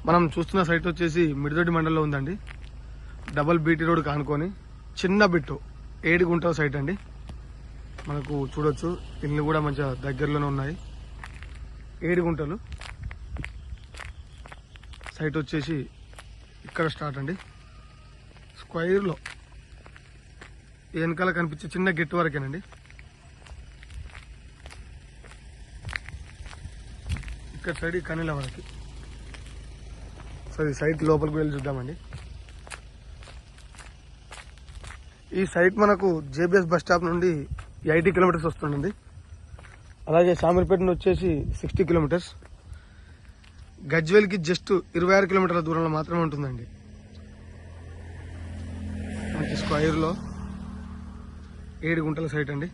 మనం చూస్తున్న సైట్ వచ్చేసి మిడిదొడ్డి మండలంలో ఉందండి. డబల్ బీటీ రోడ్ కానుకొని చిన్న బిట్టు 7 గుంటల సైట్ అండి. మనకు చూడొచ్చు ఇల్లు కూడా మంచిగా దగ్గరలోనే ఉన్నాయి. 7 గుంటలు సైట్ వచ్చేసి ఇక్కడ స్టార్ట్ అండి. స్క్వైర్లో వెనకాల కనిపించే చిన్న గెట్ వరకేనండి. ఇక్కడ సైడ్ కనీల వరకు. సరే సైట్ లోపలికి వెళ్ళి చూద్దామండి. ఈ సైట్ మనకు జేబీఎస్ బస్ స్టాప్ నుండి 80 కిలోమీటర్స్ వస్తుందండి. అలాగే శామీర్పేట నుండి వచ్చేసి 60 కిలోమీటర్స్. గజ్వేల్కి జస్ట్ 26 కిలోమీటర్ల దూరంలో మాత్రమే ఉంటుందండి. మంచి స్క్వైర్లో 7 గుంటల సైట్ అండి.